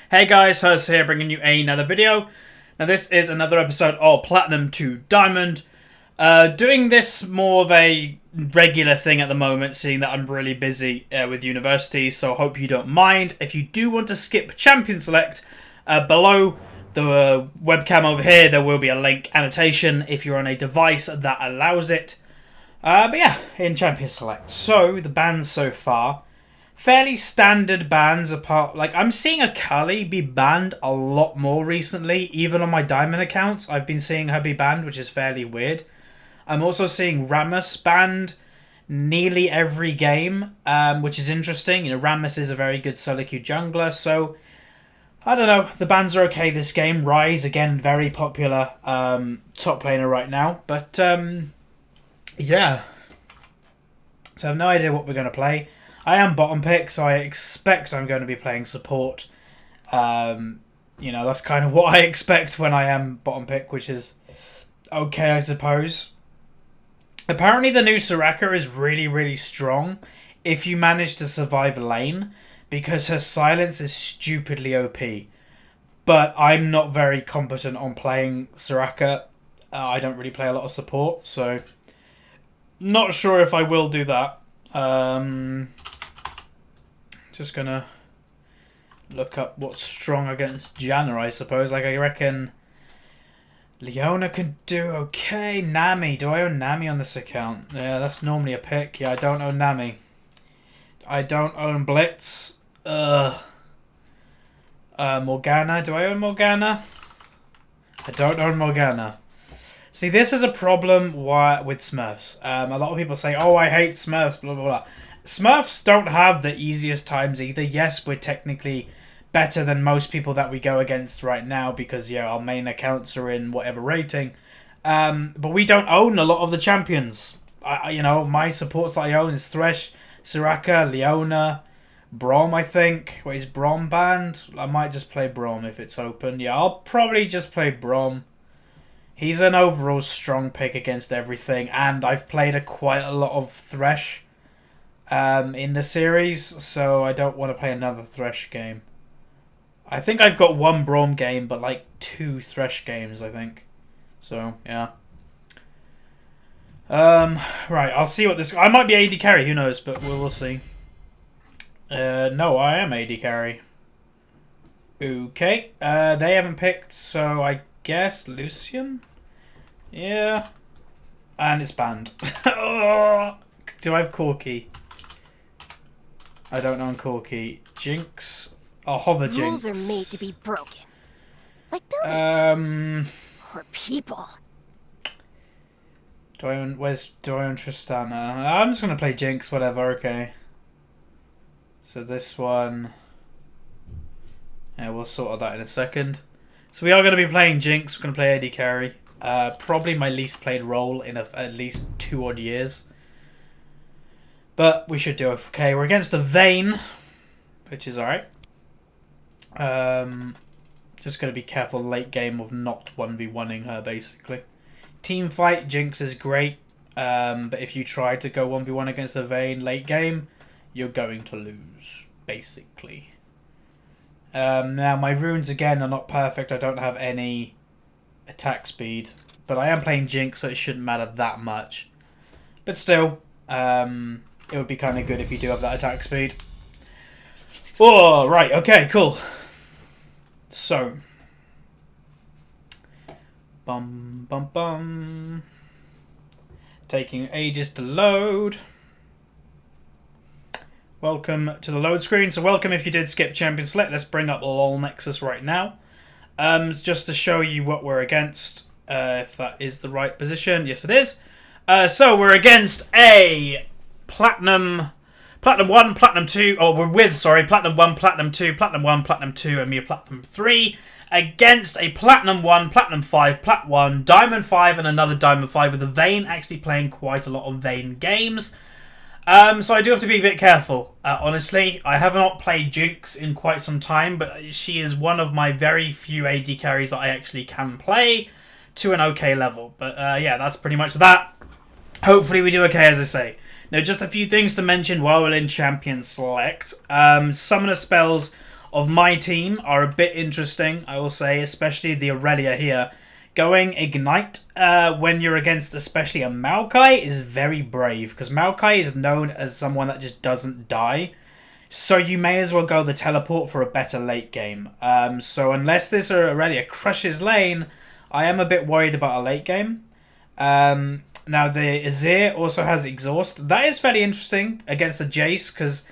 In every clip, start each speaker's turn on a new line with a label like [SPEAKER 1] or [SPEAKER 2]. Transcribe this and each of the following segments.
[SPEAKER 1] Hey guys, Huzz here, bringing you another video. Now this is another episode of Platinum to Diamond. Doing this more of a regular thing at the moment, seeing that I'm really busy with university, so I hope you don't mind. If you do want to skip Champion Select, below the webcam over here there will be a link annotation if you're on a device that allows it. But yeah, in Champion Select. So, the bans so far. Fairly standard bans apart. Like, I'm seeing Akali be banned a lot more recently. Even on my Diamond accounts, I've been seeing her be banned, which is fairly weird. I'm also seeing Rammus banned nearly every game, which is interesting. You know, Rammus is a very good solo queue jungler, so I don't know. The bans are okay this game. Ryze, again, very popular top laner right now. But, yeah. So I have no idea what we're going to play. I am bottom pick, so I expect I'm going to be playing support. You know, that's kind of what I expect when I am bottom pick, which is okay, I suppose. Apparently the new Soraka is really, really strong if you manage to survive lane, because her silence is stupidly OP. But I'm not very competent on playing Soraka. I don't really play a lot of support, so not sure if I will do that. Just gonna look up what's strong against Janna, I suppose. Like, I reckon Leona could do okay. Nami. Do I own Nami on this account? Yeah, that's normally a pick. Yeah, I don't own Nami. I don't own Blitz. Morgana. Do I own Morgana? I don't own Morgana. See, this is a problem with Smurfs. A lot of people say, oh, I hate Smurfs, blah, blah, blah. Smurfs don't have the easiest times either. Yes, we're technically better than most people that we go against right now because, yeah, our main accounts are in whatever rating. But we don't own a lot of the champions. You know, my supports that I own is Thresh, Soraka, Leona, Braum, I think. Wait, is Braum banned? I might just play Braum if it's open. Yeah, I'll probably just play Braum. He's an overall strong pick against everything, and I've played quite a lot of Thresh in the series, so I don't want to play another Thresh game. I think I've got one Braum game, but like 2 Thresh games, I think. So, yeah. Right, I'll see what this... I might be AD carry, who knows, but we'll see. No, I am AD carry. Okay, they haven't picked, so I guess Lucian? Yeah. And it's banned. Oh, do I have Corki? I don't own Corki. Jinx. Oh, Hover Jinx.
[SPEAKER 2] Rules are made to be broken. Like buildings. Or people.
[SPEAKER 1] Do I own Tristana? I'm just gonna play Jinx, whatever, okay. So this one. Yeah, we'll sort of that in a second. So we are going to be playing Jinx. We're going to play AD carry. Probably my least played role in at least 2 odd years. But we should do okay. We're against the Vayne, which is alright. Just going to be careful late game of not 1v1ing her, basically. Team fight, Jinx is great. But if you try to go 1v1 against the Vayne late game, you're going to lose, basically. Now, my runes, again, are not perfect. I don't have any attack speed. But I am playing Jinx, so it shouldn't matter that much. But still, it would be kind of good if you do have that attack speed. Oh, right. Okay, cool. So. Bum, bum, bum. Taking ages to load. Welcome to the load screen. So welcome if you did skip Champion Select. Let's bring up LoL Nexus right now. Just to show you what we're against. If that is the right position. Yes, it is. So we're against a Platinum 1, Platinum 2. Oh, we're with, sorry, Platinum 1, Platinum 2, Platinum 1, Platinum 2, and me a Platinum 3. Against a Platinum 1, Platinum 5, Plat 1, Diamond 5, and another Diamond 5 with the Vayne actually playing quite a lot of Vayne games. So I do have to be a bit careful, honestly. I have not played Jinx in quite some time, but she is one of my very few AD carries that I actually can play to an okay level. But yeah, that's pretty much that. hopefully we do okay, as I say. Now, just a few things to mention while we're in Champion Select. Some of the spells of my team are a bit interesting, I will say, especially the Aurelia here. Going Ignite when you're against especially a Maokai is very brave, because Maokai is known as someone that just doesn't die. So you may as well go the teleport for a better late game. So unless this Aurelia crushes lane, I am a bit worried about a late game. Now the Azir also has Exhaust. That is fairly interesting against a Jace, because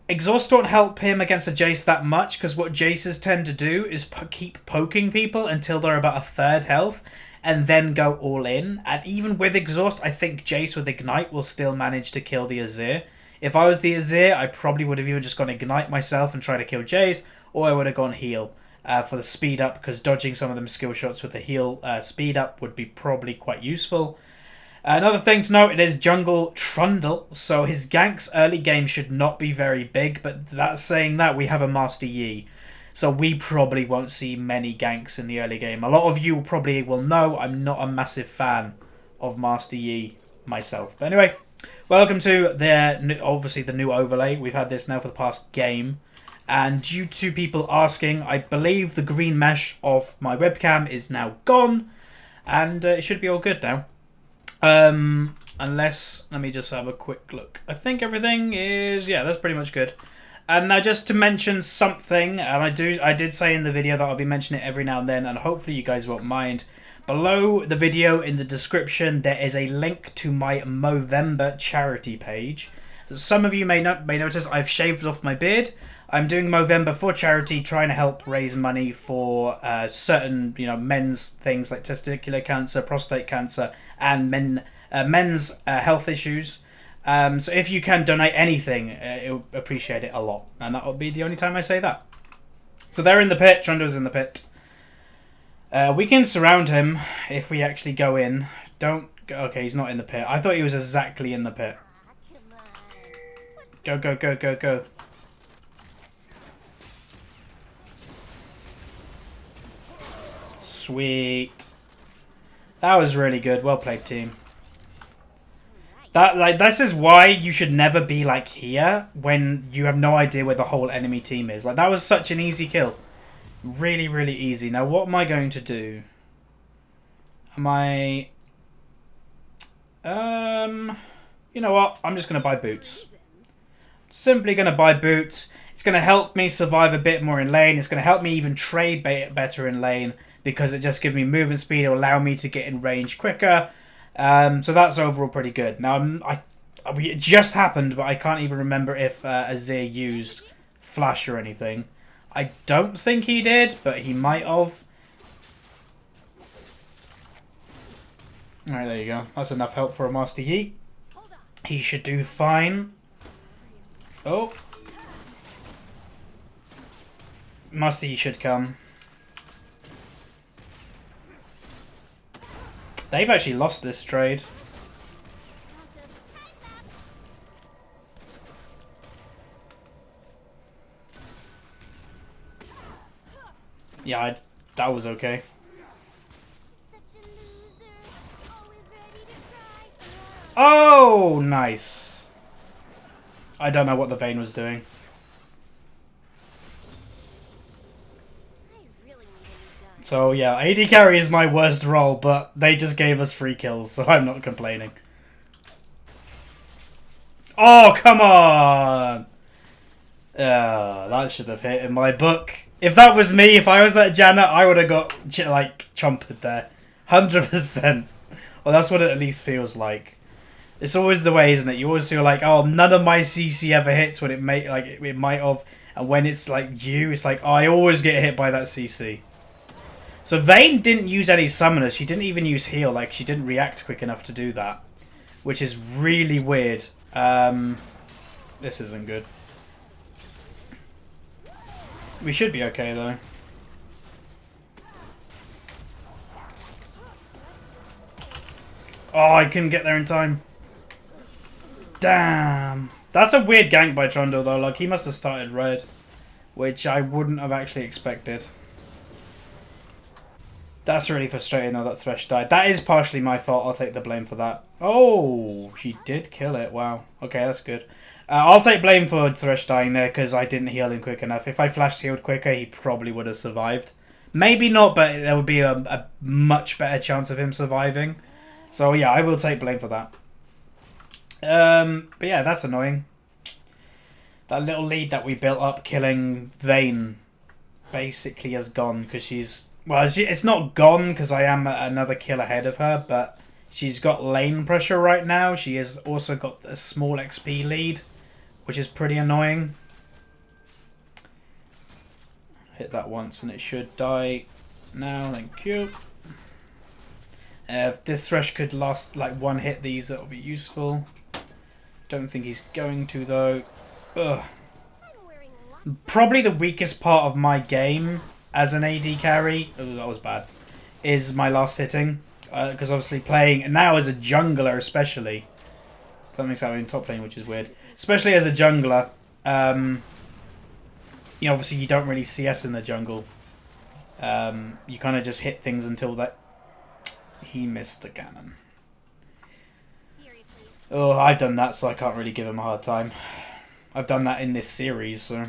[SPEAKER 1] Exhaust don't help him against a Jace that much, because what Jaces tend to do is keep poking people until they're about a third health, and then go all in. And even with Exhaust, I think Jace with Ignite will still manage to kill the Azir. If I was the Azir, I probably would have either just gone Ignite myself and tried to kill Jace, or I would have gone heal for the speed up, because dodging some of them skill shots with the heal speed up would be probably quite useful. Another thing to note, it is jungle Trundle, so his ganks early game should not be very big, but that's saying that we have a Master Yi. So we probably won't see many ganks in the early game. A lot of you probably will know I'm not a massive fan of Master Yi myself. But anyway, welcome to obviously the new overlay. We've had this now for the past game. And due to people asking, I believe the green mesh of my webcam is now gone. And it should be all good now. Unless, let me just have a quick look. I think everything is, yeah, that's pretty much good. And now just to mention something, and I did say in the video that I'll be mentioning it every now and then, and hopefully you guys won't mind. Below the video in the description, there is a link to my Movember charity page. Some of you may notice I've shaved off my beard. I'm doing Movember for charity, trying to help raise money for certain, men's things like testicular cancer, prostate cancer, and men's health issues. So if you can donate anything, it would appreciate it a lot. And that will be the only time I say that. So they're in the pit. Trundle's in the pit. We can surround him if we actually go in. Okay, he's not in the pit. I thought he was exactly in the pit. Go, go, go, go, go. Sweet. That was really good. Well played, team. This is why you should never be here when you have no idea where the whole enemy team is. That was such an easy kill. Really, really easy. Now, what am I going to do? Am I... You know what? I'm just going to buy boots. Simply going to buy boots. It's going to help me survive a bit more in lane. It's going to help me even trade better in lane, because it just gives me movement speed. It will allow me to get in range quicker. So that's overall pretty good. Now, it just happened, but I can't even remember if Azir used flash or anything. I don't think he did, but he might have. Alright, there you go. That's enough help for a Master Yi. He should do fine. Oh. Master Yi should come. They've actually lost this trade. Yeah, that was okay. Oh, nice. I don't know what the Vayne was doing. So yeah, AD carry is my worst role, but they just gave us 3 kills, so I'm not complaining. Oh, come on! That should have hit in my book. If that was me, if I was at Janna, I would have got, chomped there. 100%. Well, that's what it at least feels like. It's always the way, isn't it? You always feel like, oh, none of my CC ever hits when it might have. And when it's you, it's oh, I always get hit by that CC. So Vayne didn't use any summoners. She didn't even use heal. She didn't react quick enough to do that. Which is really weird. This isn't good. We should be okay, though. Oh, I couldn't get there in time. Damn. That's a weird gank by Trundle, though. He must have started red. Which I wouldn't have actually expected. That's really frustrating though that Thresh died. That is partially my fault. I'll take the blame for that. Oh, she did kill it. Wow. Okay, that's good. I'll take blame for Thresh dying there because I didn't heal him quick enough. If I flash healed quicker, he probably would have survived. Maybe not, but there would be a much better chance of him surviving. So yeah, I will take blame for that. But yeah, that's annoying. That little lead that we built up killing Vayne basically has gone because she's... Well, it's not gone because I am another kill ahead of her, but she's got lane pressure right now. She has also got a small XP lead, which is pretty annoying. Hit that once and it should die now. Thank you. If this Thresh could last like one hit these, that would be useful. Don't think he's going to though. Ugh. Probably the weakest part of my game as an AD carry, oh, that was bad, is my last hitting. Because obviously playing now as a jungler especially. Something's happening in top lane, which is weird. Especially as a jungler, you know, obviously you don't really CS in the jungle. You kind of just hit things until that... He missed the cannon. Oh, I've done that, so I can't really give him a hard time. I've done that in this series, so...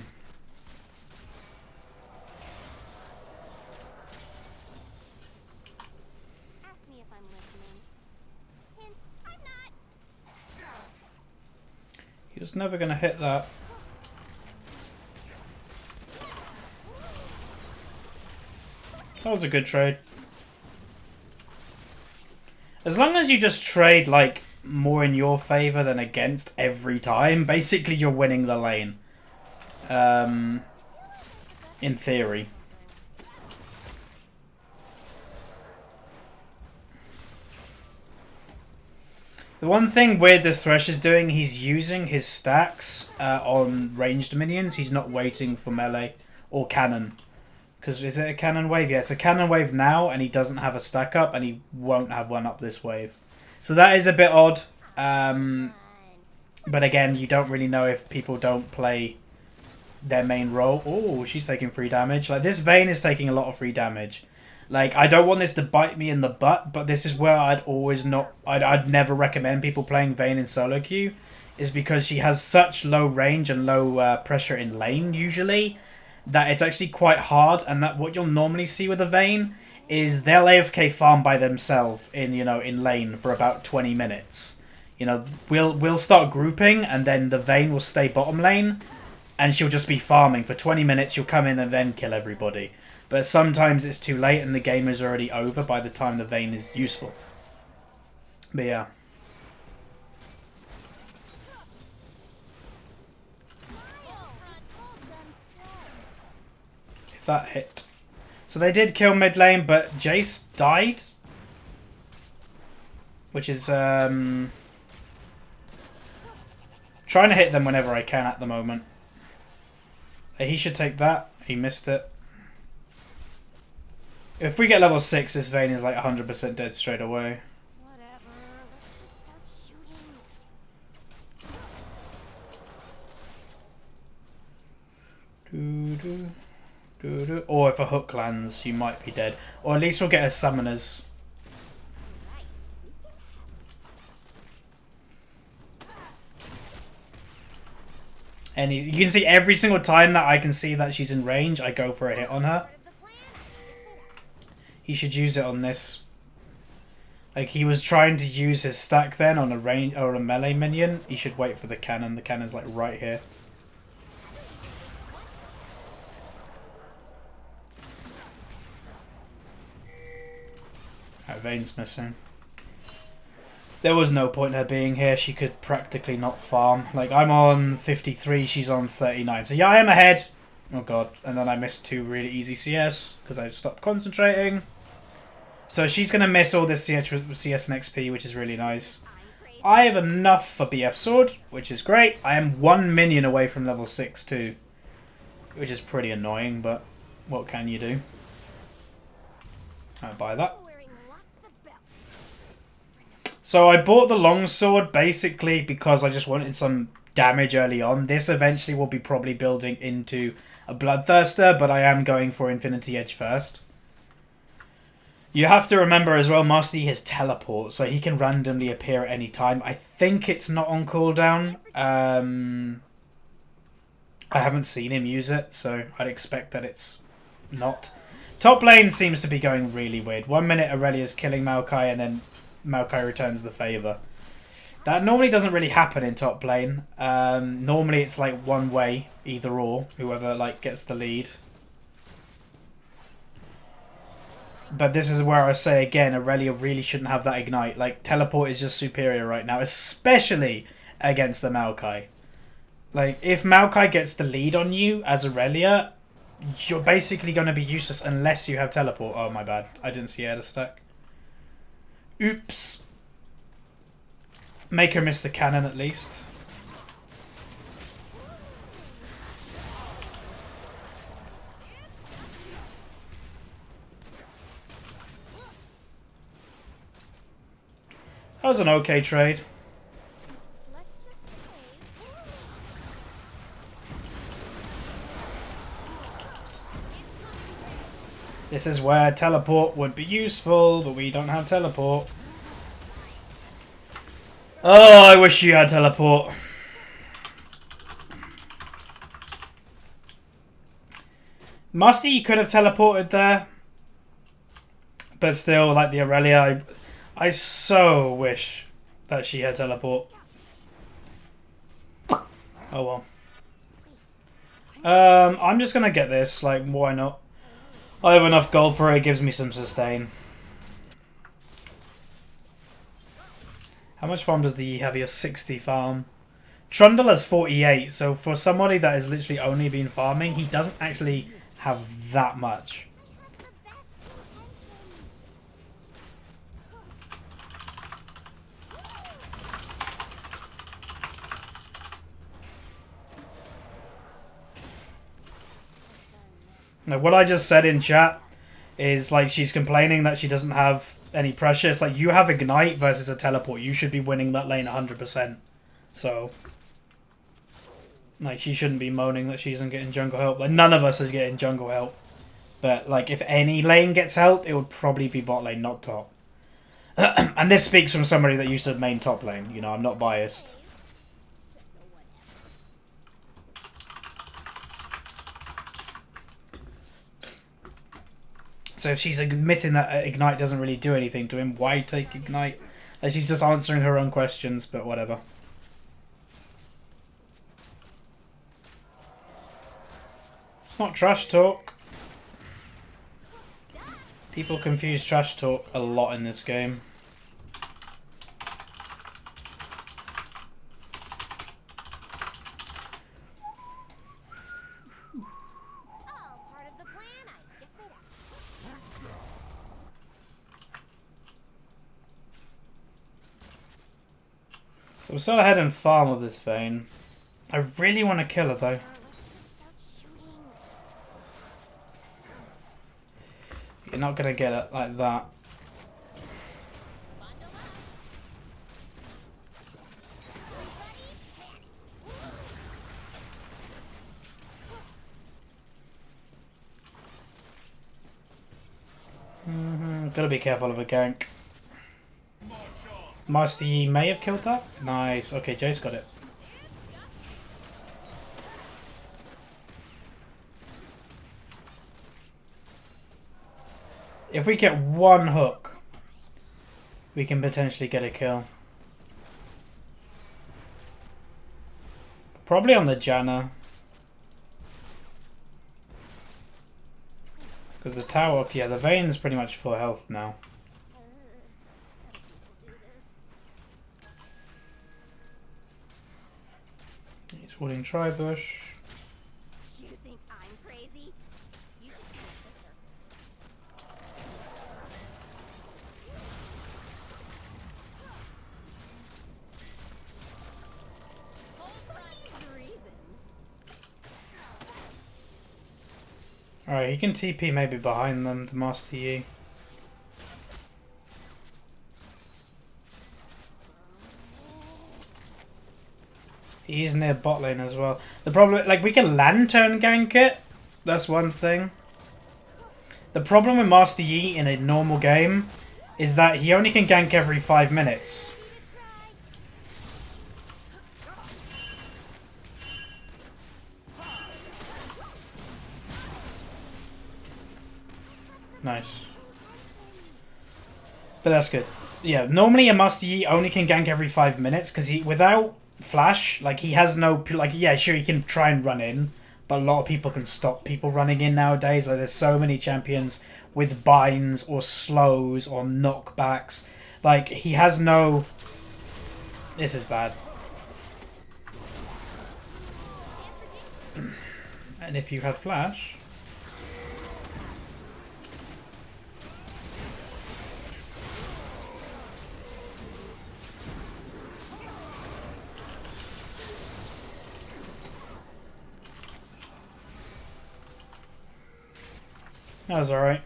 [SPEAKER 1] He was never going to hit that. That was a good trade. As long as you just trade, like, more in your favour than against every time, basically you're winning the lane. In theory. The one thing weird this Thresh is doing, he's using his stacks on ranged minions. He's not waiting for melee or cannon. Because is it a cannon wave? Yeah, it's a cannon wave now, and he doesn't have a stack up, and he won't have one up this wave. So that is a bit odd. But again, you don't really know if people don't play their main role. Oh, she's taking free damage. Like, this Vayne is taking a lot of free damage. Like, I don't want this to bite me in the butt, but this is where I'd never recommend people playing Vayne in solo queue, is because she has such low range and low pressure in lane, usually, that it's actually quite hard, and that what you'll normally see with a Vayne is they'll AFK farm by themselves in, you know, in lane for about 20 minutes. You know, we'll start grouping, and then the Vayne will stay bottom lane, and she'll just be farming for 20 minutes. She'll come in and then kill everybody. But sometimes it's too late and the game is already over by the time the Vayne is useful. But yeah. If that hit. So they did kill mid lane, but Jace died. Which is trying to hit them whenever I can at the moment. He should take that. He missed it. If we get level 6, this Vayne is like 100% dead straight away. Or if a hook lands, you might be dead. Or at least we'll get his summoners. And you can see every single time that I can see that she's in range, I go for a hit on her. He should use it on this. Like, he was trying to use his stack then on a range or a melee minion. He should wait for the cannon. The cannon's like right here. Alright, Vayne's missing. There was no point in her being here. She could practically not farm. Like, I'm on 53, she's on 39. So yeah, I am ahead. Oh god. And then I missed 2 really easy CS because I stopped concentrating. So she's going to miss all this CS and XP, which is really nice. I have enough for BF Sword, which is great. I am 1 minion away from level 6 too. Which is pretty annoying, but what can you do? I'll buy that. So I bought the longsword basically because I just wanted some damage early on. This eventually will be probably building into a Bloodthirster, but I am going for Infinity Edge first. You have to remember as well, Master Yi has teleport, so he can randomly appear at any time. I think it's not on cooldown. I haven't seen him use it, so I'd expect that it's not. Top lane seems to be going really weird. 1 minute Aurelia's killing Maokai, and then Maokai returns the favour. That normally doesn't really happen in top lane. Normally it's like one way, either or, whoever like gets the lead. But this is where I say again, Aurelia really shouldn't have that ignite. Like, teleport is just superior right now, especially against the Maokai. Like, if Maokai gets the lead on you as Aurelia, you're basically going to be useless unless you have teleport. Oh, my bad. I didn't see he had a stack. Oops. Make her miss the cannon at least. That was an okay trade. This is where teleport would be useful, but we don't have teleport. Oh, I wish you had teleport. Master Yi could have teleported there. But still, like the Aurelia, I so wish that she had teleport. Oh well. I'm just gonna get this. Like, why not? I have enough gold for it. It gives me some sustain. How much farm does the have? He has 60 farm. Trundle has 48. So for somebody that has literally only been farming, he doesn't actually have that much. Now, what I just said in chat is like she's complaining that she doesn't have any pressure. It's like you have ignite versus a teleport. You should be winning that lane 100%. So, like, she shouldn't be moaning that she isn't getting jungle help. Like, none of us is getting jungle help. But like, if any lane gets help, it would probably be bot lane, not top. And this speaks from somebody that used to main top lane. You know, I'm not biased. So if she's admitting that Ignite doesn't really do anything to him, why take Ignite? Like, she's just answering her own questions, but whatever. It's not trash talk. People confuse trash talk a lot in this game. We'll start ahead and farm with this Vayne. I really want to kill her though. You're not going to get it like that. Gotta be careful of a gank. Master Yi may have killed that. Nice. Okay, Jace got it. If we get one hook, we can potentially get a kill. Probably on the Janna. Because the tower, yeah, the Vayne's pretty much full health now. He's wooden Tribush.
[SPEAKER 2] You think I'm crazy? You should see my sister.
[SPEAKER 1] Alright, he can TP maybe behind them, the Master Yi. He's near bot lane as well. The problem, like, we can lantern gank it. That's one thing. The problem with Master Yi in a normal game is that he only can gank every 5 minutes. Nice. But that's good. Yeah, normally a Master Yi only can gank every 5 minutes because he, without flash, like he has no, like, yeah, sure, he can try and run in, but a lot of people can stop people running in nowadays. Like, there's so many champions with binds or slows or knockbacks. Like, he has no... This is bad. And if you had flash... That was alright.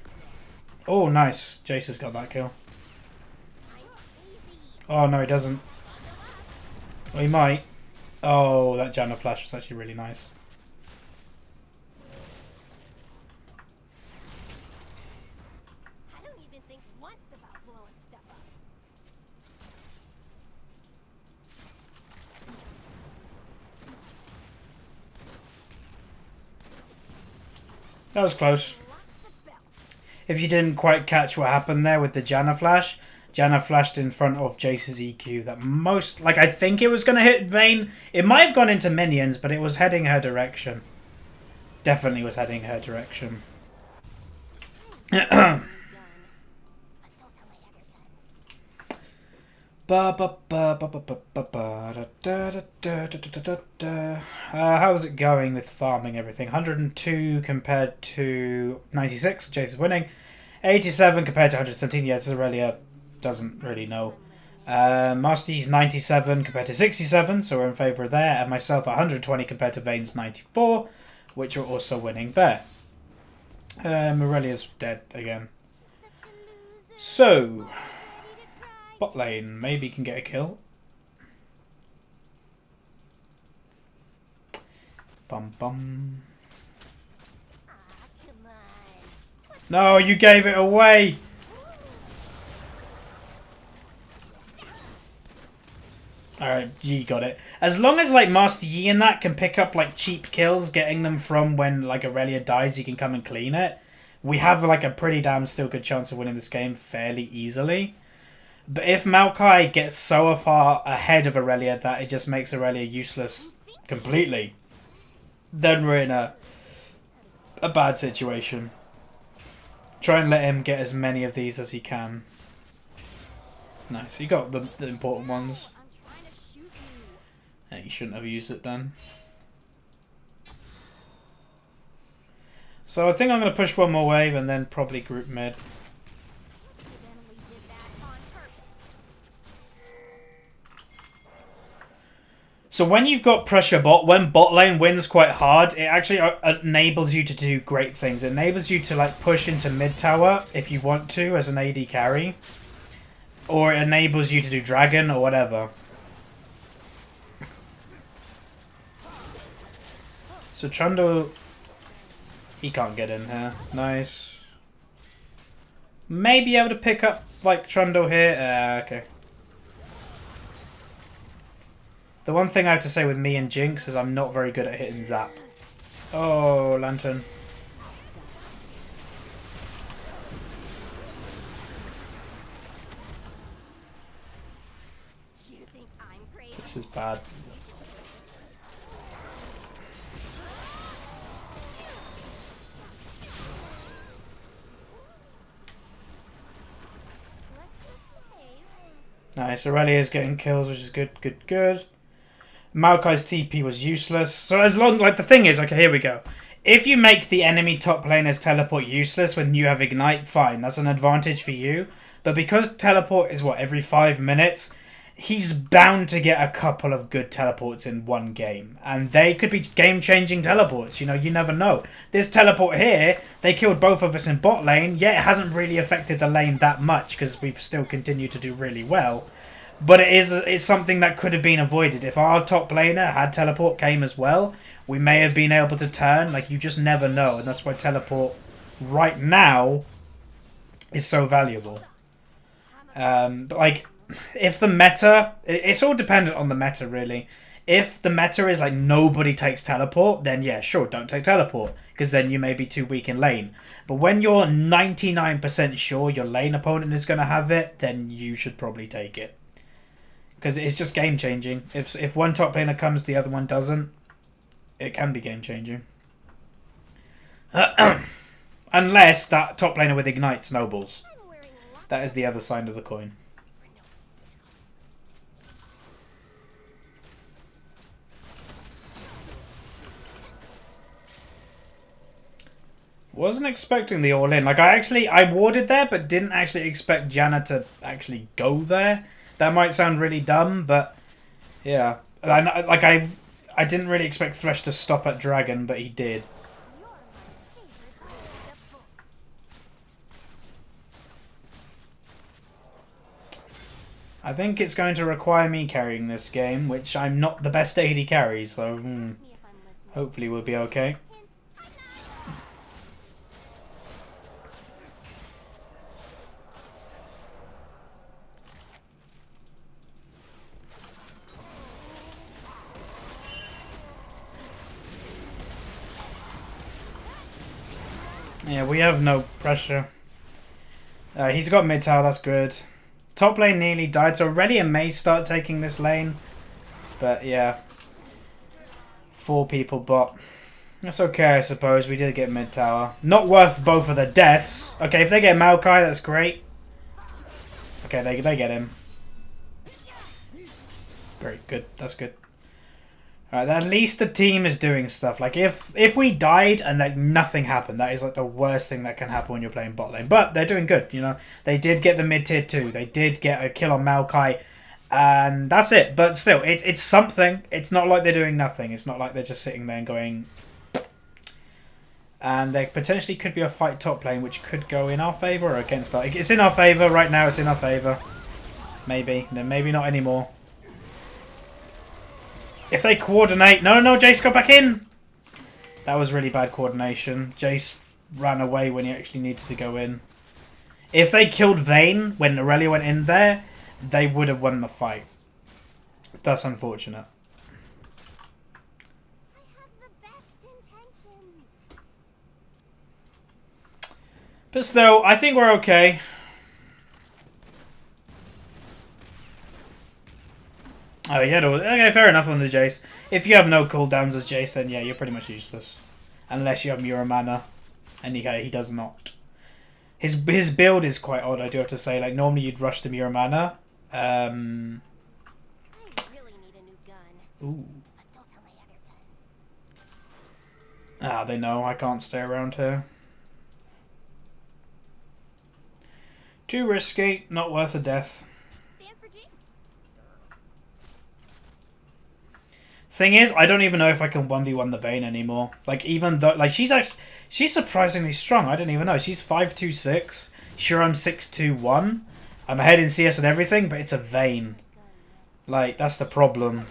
[SPEAKER 1] Oh, nice. Jace has got that kill. Oh, no, he doesn't. Well, he might. Oh, that Janna flash was actually really nice.
[SPEAKER 2] I don't even think once about blowing stuff up.
[SPEAKER 1] That was close. If you didn't quite catch what happened there with the Janna flashed in front of Jace's EQ. That most... Like, I think it was going to hit Vayne. It might have gone into minions, but it was heading her direction. Definitely was heading her direction. How is it going with farming everything? 102 compared to 96. Jace is winning. 87 compared to 117. Yes, Aurelia doesn't really know. Masty's 97 compared to 67, so we're in favour of there. And myself 120 compared to Vayne's 94, which are also winning there. Aurelia's dead again. So... Bot lane, maybe can get a kill. Bum bum. No, you gave it away! Alright, Yi got it. As long as like Master Yi and that can pick up like cheap kills, getting them from when like Aurelia dies, he can come and clean it. We have like a pretty damn still good chance of winning this game fairly easily. But if Maokai gets so far ahead of Aurelia that it just makes Aurelia useless completely, then we're in a bad situation. Try and let him get as many of these as he can. Nice, you got the important ones. Yeah, you shouldn't have used it then. So I think I'm going to push one more wave and then probably group mid. So when you've got pressure bot, when bot lane wins quite hard, it actually enables you to do great things. It enables you to like push into mid tower if you want to as an AD carry. Or it enables you to do dragon or whatever. So Trundle, he can't get in here. Nice. Maybe able to pick up like Trundle here. Okay. The one thing I have to say with me and Jinx is I'm not very good at hitting Zap. Oh, Lantern. This is bad. Nice, Aurelia's getting kills, which is good, good, good. Maokai's TP was useless. So as long, like the thing is, okay, here we go. If you make the enemy top laner's teleport useless when you have Ignite, fine, that's an advantage for you. But because teleport is what, every 5 minutes, he's bound to get a couple of good teleports in one game. And they could be game-changing teleports, you know, you never know. This teleport here, they killed both of us in bot lane, yet it hasn't really affected the lane that much because we've still continued to do really well. But it's something that could have been avoided. If our top laner had teleport came as well, we may have been able to turn. Like, you just never know. And that's why teleport right now is so valuable. But like, if the meta, it's all dependent on the meta really. If the meta is like nobody takes teleport, then yeah, sure, don't take teleport, because then you may be too weak in lane. But when you're 99% sure your lane opponent is going to have it, then you should probably take it. Because it's just game changing. If one top laner comes, the other one doesn't, it can be game changing. Unless that top laner with Ignite snowballs. That is the other side of the coin. Wasn't expecting the all-in. Like, I warded there, but didn't actually expect Janna to actually go there. That might sound really dumb, but yeah. I didn't really expect Thresh to stop at Dragon, but he did. I think it's going to require me carrying this game, which I'm not the best AD carry, so hopefully we'll be okay. Yeah, we have no pressure. He's got mid tower, that's good. Top lane nearly died, so Aurelion may start taking this lane. But yeah. 4 people bot. That's okay, I suppose. We did get mid tower. Not worth both of the deaths. Okay, if they get Maokai, that's great. Okay, they get him. Great, good. That's good. Alright, at least the team is doing stuff. Like, if we died and like nothing happened, that is like the worst thing that can happen when you're playing bot lane. But they're doing good, you know. They did get the mid tier 2. They did get a kill on Maokai. And that's it. But still, it's something. It's not like they're doing nothing. It's not like they're just sitting there and going... And there potentially could be a fight top lane, which could go in our favour or against us. It's in our favour. Right now, it's in our favour. Maybe. No, maybe not anymore. If they coordinate... No, Jace got back in! That was really bad coordination. Jace ran away when he actually needed to go in. If they killed Vayne when Aurelia went in there, they would have won the fight. That's unfortunate. But still, I think we're okay. Oh, yeah, okay, fair enough on the Jace. If you have no cooldowns as Jace, then yeah, you're pretty much useless. Unless you have Muramana, and he does not. His build is quite odd, I do have to say. Like, normally you'd rush to Muramana. I really need a new gun. Ooh. But don't tell my other guns. Ah, they know I can't stay around here. Too risky, not worth a death. Thing is, I don't even know if I can 1v1 the Vayne anymore. Like, even though, like, she's surprisingly strong. I didn't even know. She's 5'2'6". Sure, I'm 6'2'1". I'm ahead in CS and everything, but it's a Vayne. Like, that's the problem.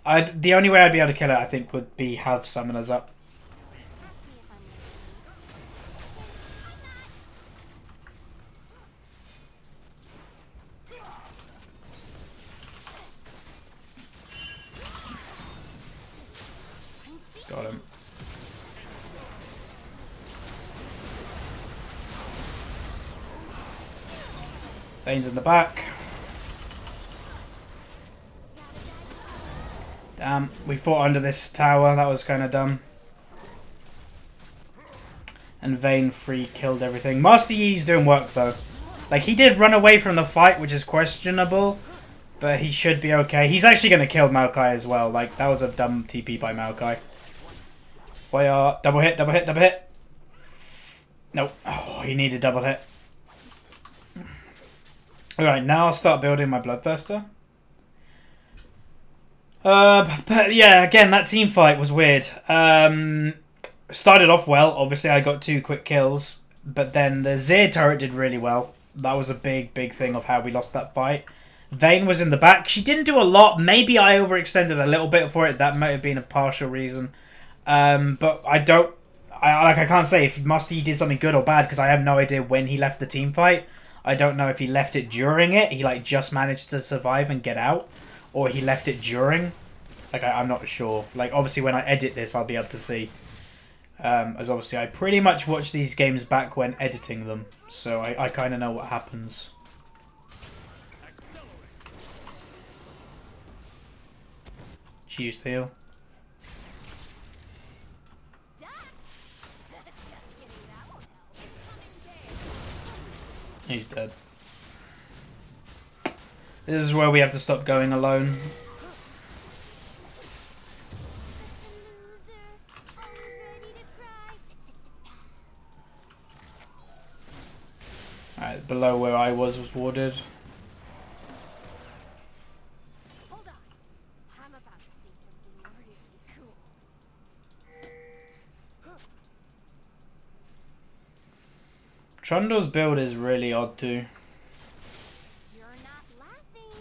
[SPEAKER 1] The only way I'd be able to kill it, I think, would be have summoners up. Got him. Vayne's in the back. Damn, we fought under this tower. That was kind of dumb. And Vayne free killed everything. Master Yi's doing work though. Like, he did run away from the fight, which is questionable. But he should be okay. He's actually going to kill Maokai as well. Like, that was a dumb TP by Maokai. Double hit, double hit, double hit. Nope. Oh, he needed double hit. Alright, now I'll start building my Bloodthirster. But yeah, again, that team fight was weird. Started off well. Obviously, I got 2 quick kills. But then the Zed turret did really well. That was a big thing of how we lost that fight. Vayne was in the back. She didn't do a lot. Maybe I overextended a little bit for it. That might have been a partial reason. But I don't... I can't say if Musty did something good or bad because I have no idea when he left the team fight. I don't know if he left it during it. He like just managed to survive and get out. Or he left it during. Like I'm not sure. Like obviously when I edit this I'll be able to see. As obviously I pretty much watch these games back when editing them. So I kind of know what happens. She used to heal. He's dead. This is where we have to stop going alone. Alright, below where I was warded.
[SPEAKER 2] Hold on. I'm about to see something really cool.
[SPEAKER 1] Trundle's build is really odd too.
[SPEAKER 2] You're not laughing.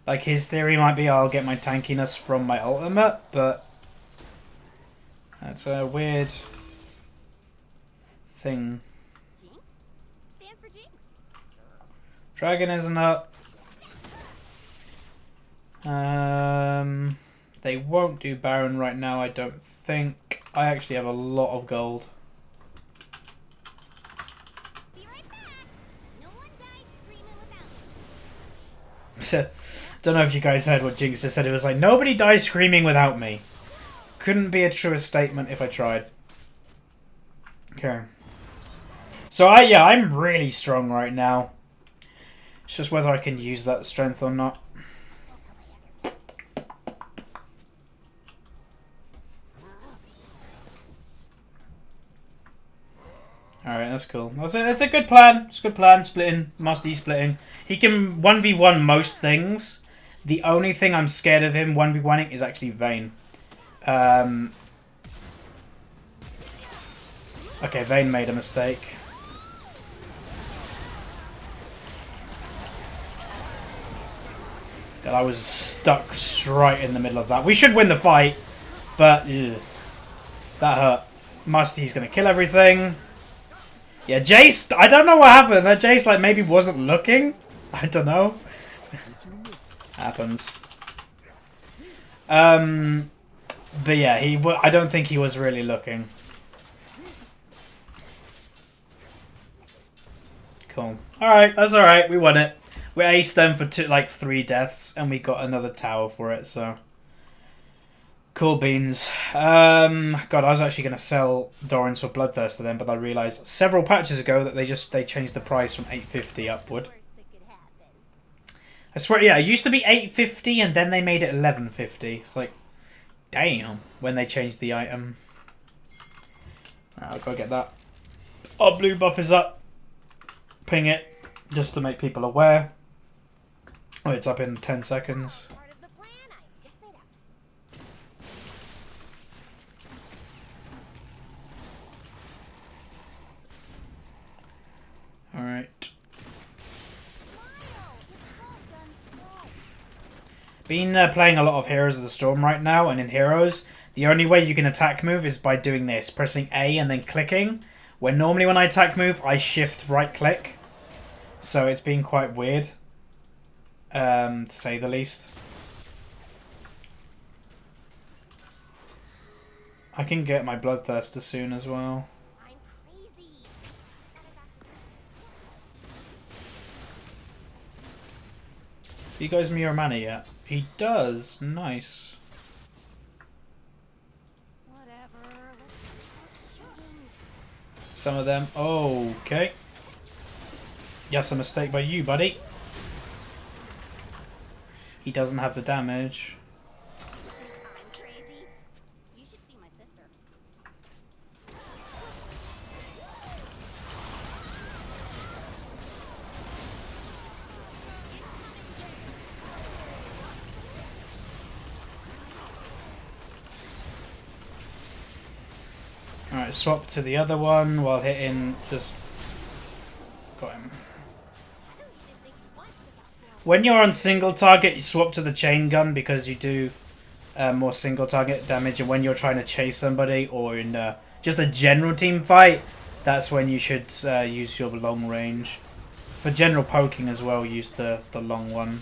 [SPEAKER 1] Like his theory might be I'll get my tankiness from my ultimate, but that's a weird thing.
[SPEAKER 2] Jinx? Stands for Jinx.
[SPEAKER 1] Dragon isn't up. They won't do Baron right now, I don't think. I actually have a lot of gold.
[SPEAKER 2] Be right back. No one dies screaming without me.
[SPEAKER 1] Don't know if you guys heard what Jinx just said. It was like, nobody dies screaming without me. Couldn't be a truer statement if I tried. Okay. So I'm really strong right now. It's just whether I can use that strength or not. Alright, that's cool. That's a good plan. It's a good plan. Splitting. Musty splitting. He can 1v1 most things. The only thing I'm scared of him 1v1ing is actually Vayne. Okay, Vayne made a mistake. God, I was stuck straight in the middle of that. We should win the fight, but ugh, that hurt. Musty's gonna kill everything. Yeah, Jace, I don't know what happened. That Jace like maybe wasn't looking. I don't know. Happens. But yeah, I don't think he was really looking. Cool. Alright, that's alright. We won it. We aced them for 3 deaths, and we got another tower for it, so... Cool beans. God, I was actually going to sell Doran's for Bloodthirster then, but I realised several patches ago that they changed the price from 850 upward. I swear, yeah, it used to be 850 and then they made it 1150. It's like, damn, when they changed the item. Right, I'll go get that. Our blue buff is up. Ping it, just to make people aware. Oh, it's up in 10 seconds. Alright. Been playing a lot of Heroes of the Storm right now, and in Heroes, the only way you can attack move is by doing this, pressing A and then clicking. When normally when I attack move, I shift right click. So it's been quite weird, to say the least. I can get my Bloodthirster soon as well. He goes Mirror Mana yet? He does. Nice.
[SPEAKER 2] Whatever.
[SPEAKER 1] Some of them. Okay. Yes, a mistake by you, buddy. He doesn't have the damage. Alright, swap to the other one while hitting. Just got him. When you're on single target, you swap to the chain gun because you do more single target damage. And when you're trying to chase somebody or in just a general team fight, that's when you should use your long range. For general poking as well, use the long one.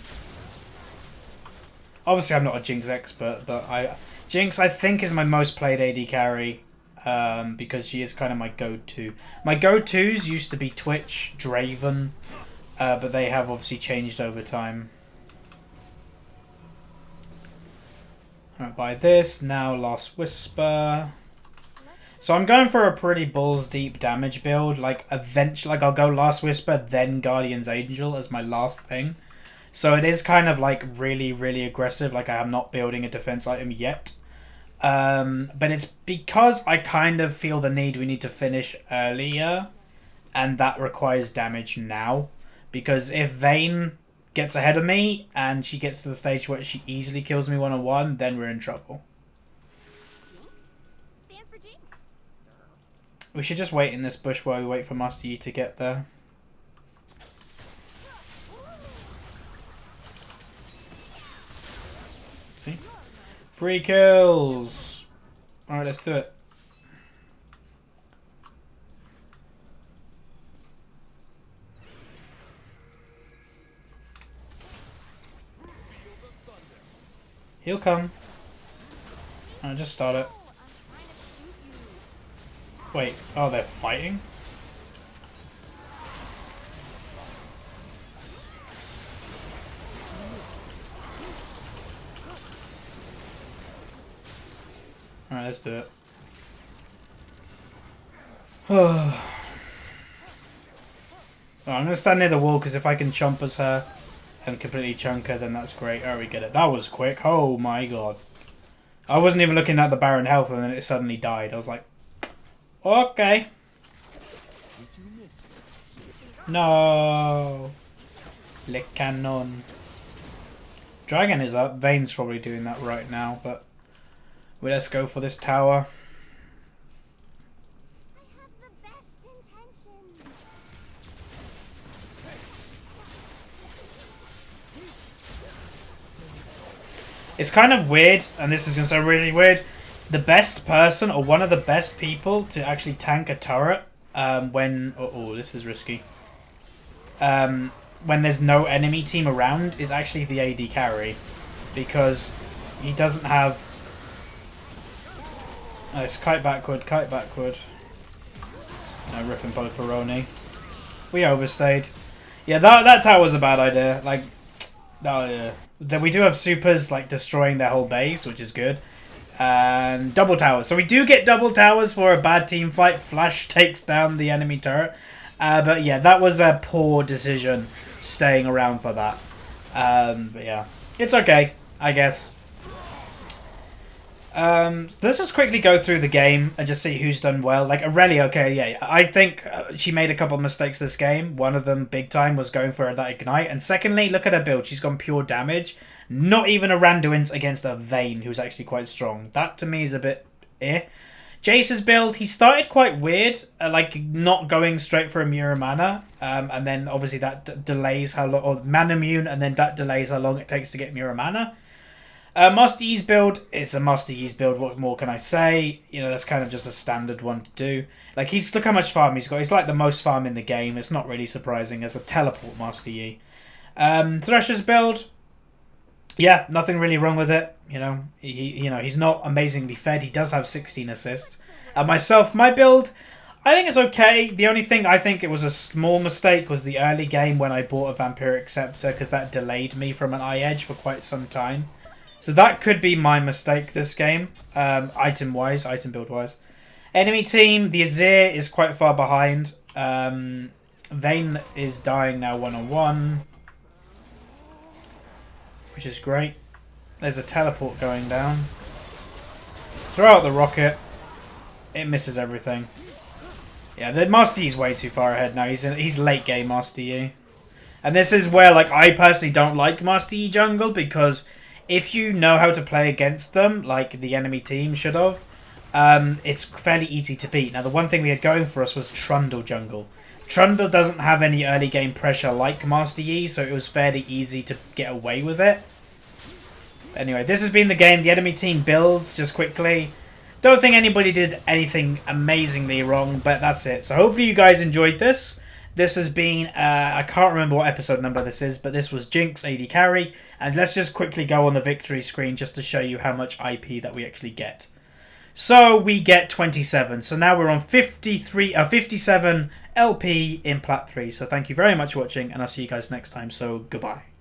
[SPEAKER 1] Obviously, I'm not a Jinx expert, but Jinx, I think, is my most played AD carry because she is kind of my go-to. My go-tos used to be Twitch, Draven, but they have obviously changed over time. Alright, by this, now Last Whisper. So I'm going for a pretty balls deep damage build. Like, eventually, like I'll go Last Whisper, then Guardian's Angel as my last thing. So it is kind of like really, really aggressive. Like I am not building a defense item yet. But it's because I kind of feel the need we need to finish earlier. And that requires damage now. Because if Vayne gets ahead of me and she gets to the stage where she easily kills me one-on-one, then we're in trouble. We should just wait in this bush while we wait for Master Yi to get there. See? 3 kills! Alright, let's do it. He'll come. Alright, just start it. Wait, oh, they're fighting? Alright, let's do it. Oh, I'm going to stand near the wall because if I can chomp as her and completely chunk her, then that's great. Oh, we get it. That was quick. Oh my god. I wasn't even looking at the Baron health and then it suddenly died. I was like, okay. No. Le Canon. Dragon is up. Vayne's probably doing that right now, but let's go for this tower. It's kind of weird, and this is going to sound really weird. The best person, or one of the best people to actually tank a turret when... Oh, this is risky. When there's no enemy team around is actually the AD carry. Because he doesn't have... Oh, it's kite backward, kite backward. No, ripping Polaroni. We overstayed. Yeah, that tower was a bad idea. Like, oh yeah. Then we do have supers like destroying their whole base, which is good. And double towers. So we do get double towers for a bad team fight. Flash takes down the enemy turret. But yeah, that was a poor decision staying around for that. But yeah, it's okay, I guess. Let's just quickly go through the game and just see who's done well. Like Aurelia, okay, yeah, I think she made a couple of mistakes this game. One of them, big time, was going for that ignite. And secondly, look at her build. She's gone pure damage. Not even a Randuin's against a Vayne, who's actually quite strong. That, to me, is a bit eh. Jace's build, he started quite weird, like not going straight for a Mura Mana. And then, obviously, that delays how long... Or Mana Immune, and then that delays how long it takes to get Mura Mana. Master Yi's build, it's a Master Yi's build, what more can I say? You know, that's kind of just a standard one to do. Like, look how much farm he's got. He's like the most farm in the game. It's not really surprising as a teleport Master Yi. Thrasher's build, yeah, nothing really wrong with it. You know, he's not amazingly fed. He does have 16 assists. Myself, my build, I think it's okay. The only thing I think it was a small mistake was the early game when I bought a Vampiric Scepter because that delayed me from an eye edge for quite some time. So that could be my mistake this game, item-wise, item build-wise. Enemy team, the Azir is quite far behind. Vayne is dying now one-on-one, which is great. There's a teleport going down. Throw out the rocket. It misses everything. Yeah, the Master Yi's way too far ahead now. He's late game Master Yi. And this is where, like, I personally don't like Master Yi jungle because... If you know how to play against them, like the enemy team should have, it's fairly easy to beat. Now, the one thing we had going for us was Trundle jungle. Trundle doesn't have any early game pressure like Master Yi, so it was fairly easy to get away with it. Anyway, this has been the game. The enemy team builds, just quickly. Don't think anybody did anything amazingly wrong, but that's it. So hopefully you guys enjoyed this. This has been, I can't remember what episode number this is, but this was Jinx AD carry. And let's just quickly go on the victory screen just to show you how much IP that we actually get. So we get 27. So now we're on 57 LP in Plat 3. So thank you very much for watching, and I'll see you guys next time. So goodbye.